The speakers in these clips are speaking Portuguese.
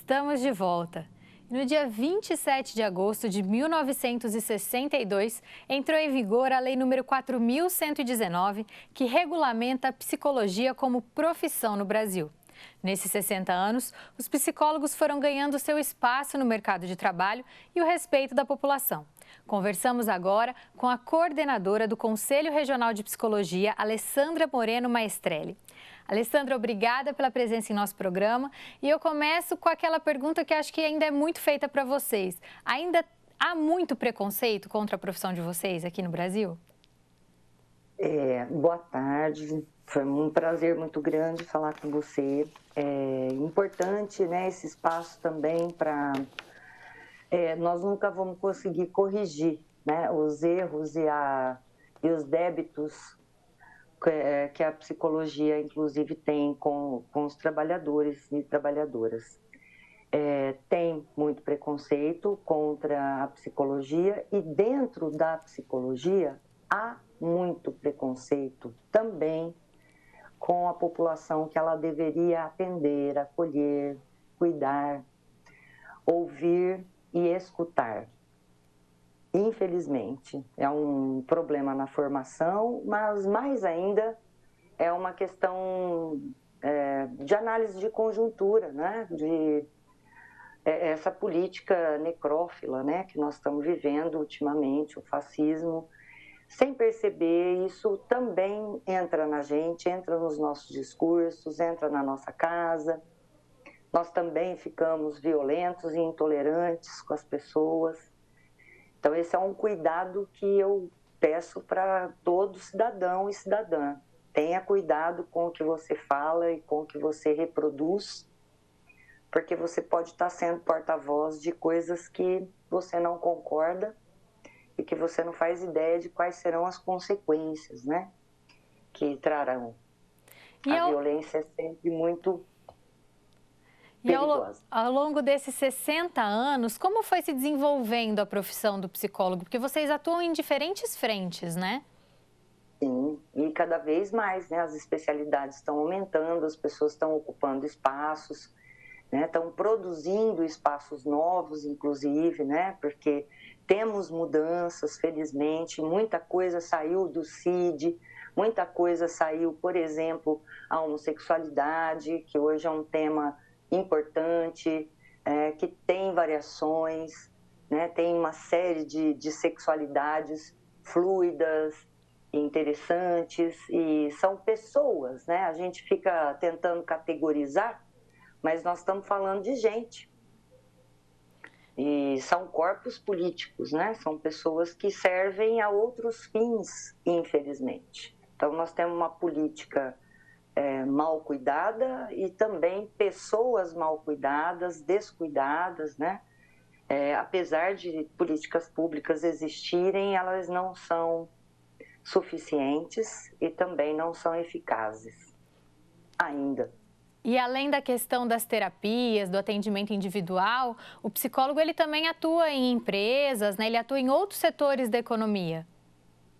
Estamos de volta. No dia 27 de agosto de 1962, entrou em vigor a Lei nº 4.119, que regulamenta a psicologia como profissão no Brasil. Nesses 60 anos, os psicólogos foram ganhando seu espaço no mercado de trabalho e o respeito da população. Conversamos agora com a coordenadora do Conselho Regional de Psicologia, Alessandra Moreno Maestrelli. Alessandra, obrigada pela presença em nosso programa. E eu começo com aquela pergunta que acho que ainda é muito feita para vocês. Ainda há muito preconceito contra a profissão de vocês aqui no Brasil? Boa tarde, foi um prazer muito grande falar com você. É importante, né, esse espaço também para... nós nunca vamos conseguir corrigir, né, os erros e os débitos que a psicologia, inclusive, tem com os trabalhadores e trabalhadoras. Tem muito preconceito contra a psicologia e dentro da psicologia há muito preconceito também com a população que ela deveria atender, acolher, cuidar, ouvir e escutar. Infelizmente, é um problema na formação, mas mais ainda é uma questão de análise de conjuntura, né? Essa política necrófila, né, que nós estamos vivendo ultimamente, o fascismo, sem perceber, isso também entra na gente, entra nos nossos discursos, entra na nossa casa. Nós também ficamos violentos e intolerantes com as pessoas. Então, esse é um cuidado que eu peço para todo cidadão e cidadã. Tenha cuidado com o que você fala e com o que você reproduz, porque você pode estar sendo porta-voz de coisas que você não concorda e que você não faz ideia de quais serão as consequências, né, que trarão. A violência é sempre muito perigosa. E ao longo desses 60 anos, como foi se desenvolvendo a profissão do psicólogo? Porque vocês atuam em diferentes frentes, né? Sim, e cada vez mais, né? As especialidades estão aumentando, as pessoas estão ocupando espaços, né? Estão produzindo espaços novos, inclusive, né? Porque temos mudanças, felizmente, muita coisa saiu do CID, muita coisa saiu, por exemplo, a homossexualidade, que hoje é um tema importante, que tem variações, né? Tem uma série de sexualidades fluidas, interessantes, e são pessoas, né? A gente fica tentando categorizar, mas nós estamos falando de gente. E são corpos políticos, né? São pessoas que servem a outros fins, infelizmente. Então, nós temos uma política mal cuidada e também pessoas mal cuidadas, descuidadas, né? Apesar de políticas públicas existirem, elas não são suficientes e também não são eficazes ainda. E além da questão das terapias, do atendimento individual, o psicólogo ele também atua em empresas, né? Ele atua em outros setores da economia.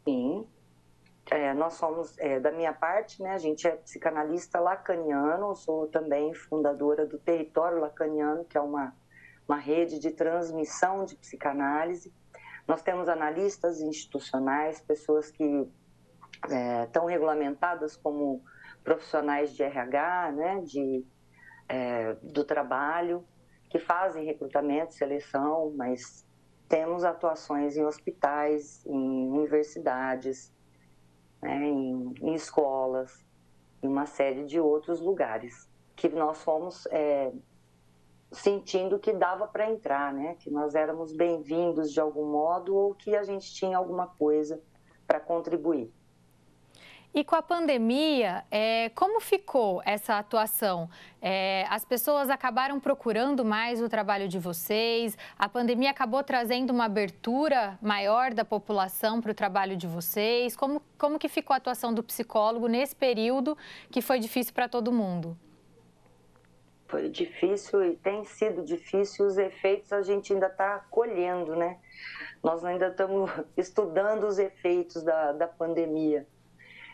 Sim, nós somos, da minha parte, né, a gente é psicanalista lacaniano, eu sou também fundadora do Território Lacaniano, que é uma rede de transmissão de psicanálise. Nós temos analistas institucionais, pessoas que estão regulamentadas como profissionais de RH, né, do trabalho, que fazem recrutamento, seleção, mas temos atuações em hospitais, em universidades, né, em escolas, em uma série de outros lugares, que nós fomos sentindo que dava para entrar, né, que nós éramos bem-vindos de algum modo ou que a gente tinha alguma coisa para contribuir. E com a pandemia, como ficou essa atuação? As pessoas acabaram procurando mais o trabalho de vocês? A pandemia acabou trazendo uma abertura maior da população para o trabalho de vocês? Como que ficou a atuação do psicólogo nesse período que foi difícil para todo mundo? Foi difícil e tem sido difícil, os efeitos a gente ainda está colhendo, né? Nós ainda estamos estudando os efeitos da pandemia,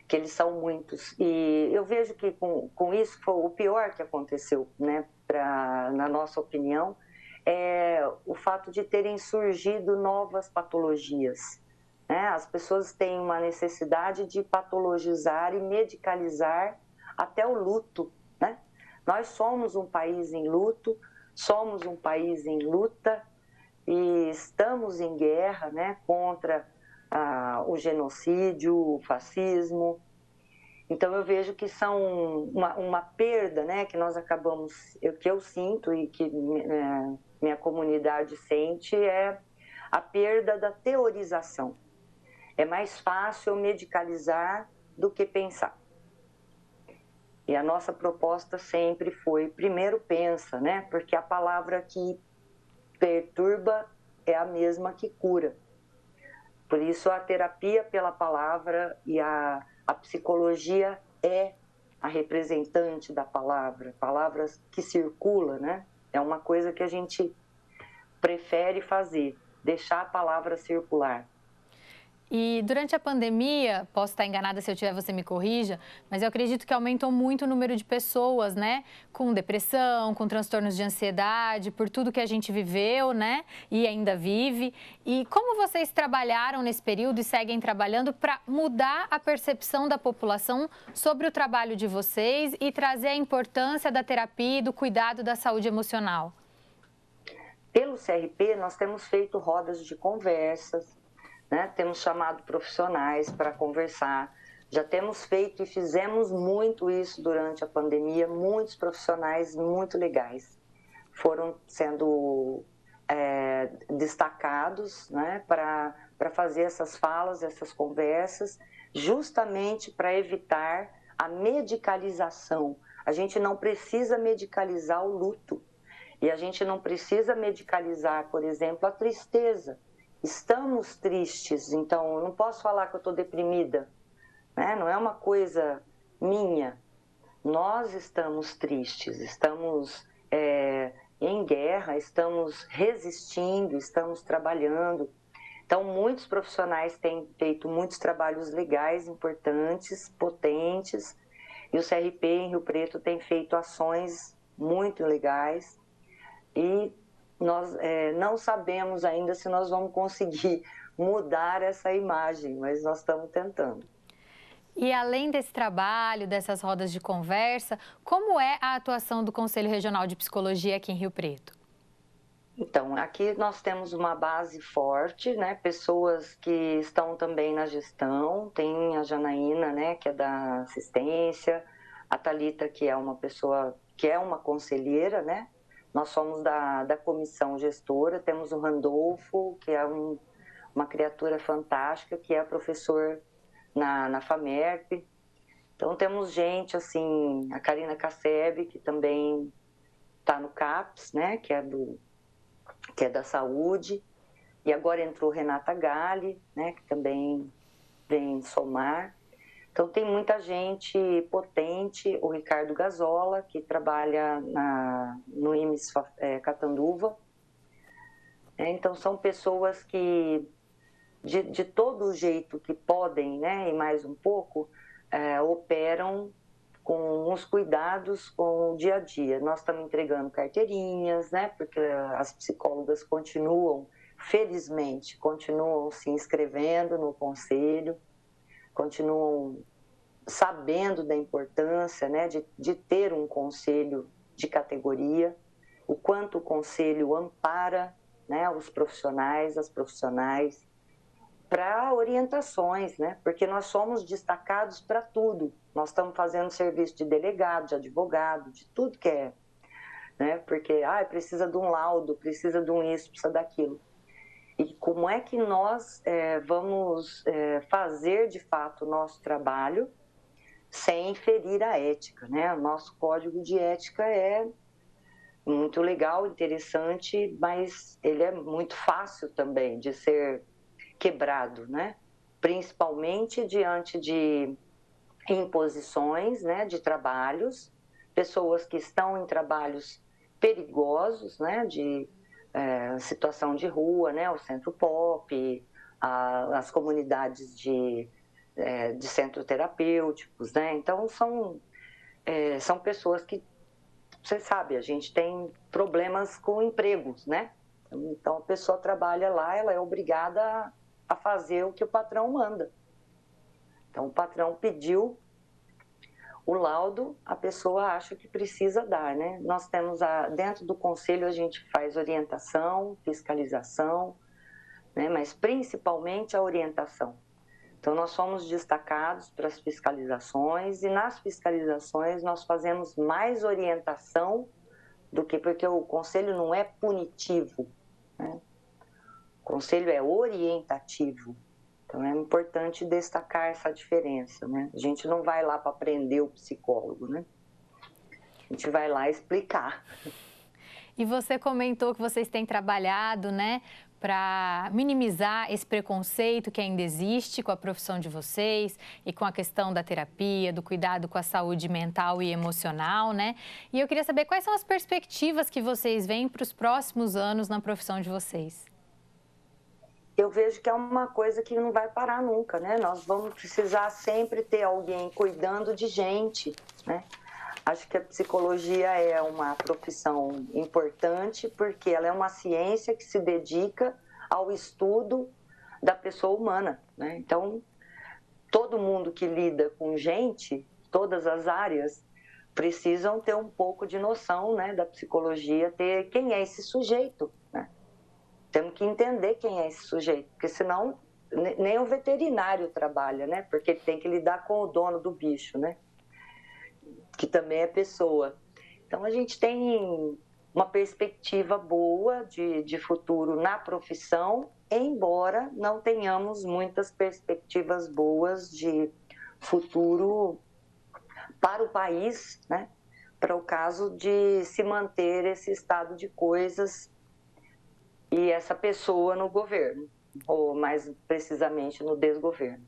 que eles são muitos. E eu vejo que com isso foi o pior que aconteceu, né, na nossa opinião, é o fato de terem surgido novas patologias, né? As pessoas têm uma necessidade de patologizar e medicalizar até o luto, né? Nós somos um país em luto, somos um país em luta e estamos em guerra, né, contra o genocídio, o fascismo. Então eu vejo que são uma perda, né, que nós acabamos, que eu sinto e que minha comunidade sente, é a perda da teorização. É mais fácil medicalizar do que pensar. E a nossa proposta sempre foi, primeiro pensa, né, porque a palavra que perturba é a mesma que cura. Por isso a terapia pela palavra e a psicologia é a representante da palavra, palavras que circulam, né? É uma coisa que a gente prefere fazer, deixar a palavra circular. E durante a pandemia, posso estar enganada, se eu tiver, você me corrija, mas eu acredito que aumentou muito o número de pessoas, né, com depressão, com transtornos de ansiedade, por tudo que a gente viveu, né, e ainda vive. E como vocês trabalharam nesse período e seguem trabalhando para mudar a percepção da população sobre o trabalho de vocês e trazer a importância da terapia e do cuidado da saúde emocional? Pelo CRP, nós temos feito rodas de conversas, né? Temos chamado profissionais para conversar, já temos feito e fizemos muito isso durante a pandemia, muitos profissionais muito legais foram sendo destacados, né, para fazer essas falas, essas conversas, justamente para evitar a medicalização. A gente não precisa medicalizar o luto e a gente não precisa medicalizar, por exemplo, a tristeza. Estamos tristes, então eu não posso falar que eu estou deprimida, né? Não é uma coisa minha. Nós estamos tristes, estamos em guerra, estamos resistindo, estamos trabalhando. Então, muitos profissionais têm feito muitos trabalhos legais, importantes, potentes, e o CRP em Rio Preto tem feito ações muito legais e nós não sabemos ainda se nós vamos conseguir mudar essa imagem, mas nós estamos tentando. E além desse trabalho, dessas rodas de conversa, como é a atuação do Conselho Regional de Psicologia aqui em Rio Preto? Então, aqui nós temos uma base forte, né? Pessoas que estão também na gestão, tem a Janaína, né, que é da assistência, a Thalita, que é uma pessoa, que é uma conselheira, né? Nós somos da comissão gestora, temos o Randolfo, que é uma criatura fantástica, que é professor na FAMERP. Então temos gente assim, a Karina Casseb, que também está no CAPS, né, que é da saúde, e agora entrou Renata Galli, né, que também vem somar. Então tem muita gente potente, o Ricardo Gazola, que trabalha no IMES Catanduva. Então são pessoas que, de todo jeito que podem, né, e mais um pouco, operam com os cuidados com o dia a dia. Nós estamos entregando carteirinhas, né, porque as psicólogas continuam, felizmente, continuam se inscrevendo no conselho, continuam sabendo da importância, né, de ter um conselho de categoria, o quanto o conselho ampara, né, os profissionais, as profissionais, para orientações, né, porque nós somos destacados para tudo. Nós estamos fazendo serviço de delegado, de advogado, de tudo que é, né, porque precisa de um laudo, precisa de um isso, precisa daquilo. E como é que nós vamos fazer de fato o nosso trabalho sem ferir a ética, né? O nosso código de ética é muito legal, interessante, mas ele é muito fácil também de ser quebrado, né? Principalmente diante de imposições, né, de trabalhos, pessoas que estão em trabalhos perigosos, né, de situação de rua, né, o centro pop, as comunidades de centro terapêuticos, né? Então são pessoas que você sabe, a gente tem problemas com empregos, né? Então a pessoa trabalha lá, ela é obrigada a fazer o que o patrão manda. Então o patrão pediu o laudo, a pessoa acha que precisa dar, né? Nós temos dentro do conselho a gente faz orientação, fiscalização, né? Mas principalmente a orientação. Então nós somos destacados para as fiscalizações e nas fiscalizações nós fazemos mais orientação do que porque o conselho não é punitivo, né? O conselho é orientativo. Então é importante destacar essa diferença, né? A gente não vai lá para prender o psicólogo, né? A gente vai lá explicar. E você comentou que vocês têm trabalhado, né, para minimizar esse preconceito que ainda existe com a profissão de vocês e com a questão da terapia, do cuidado com a saúde mental e emocional, né? E eu queria saber quais são as perspectivas que vocês veem para os próximos anos na profissão de vocês. Eu vejo que é uma coisa que não vai parar nunca, né? Nós vamos precisar sempre ter alguém cuidando de gente, né? Acho que a psicologia é uma profissão importante porque ela é uma ciência que se dedica ao estudo da pessoa humana, né? Então, todo mundo que lida com gente, todas as áreas, precisam ter um pouco de noção, né, da psicologia, ter quem é esse sujeito, né? Temos que entender quem é esse sujeito, porque senão nem o veterinário trabalha, né? Porque ele tem que lidar com o dono do bicho, né? Que também é pessoa. Então a gente tem uma perspectiva boa de futuro na profissão, embora não tenhamos muitas perspectivas boas de futuro para o país, né? Para o caso de se manter esse estado de coisas e essa pessoa no governo, ou mais precisamente no desgoverno.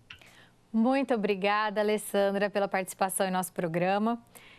Muito obrigada, Alessandra, pela participação em nosso programa.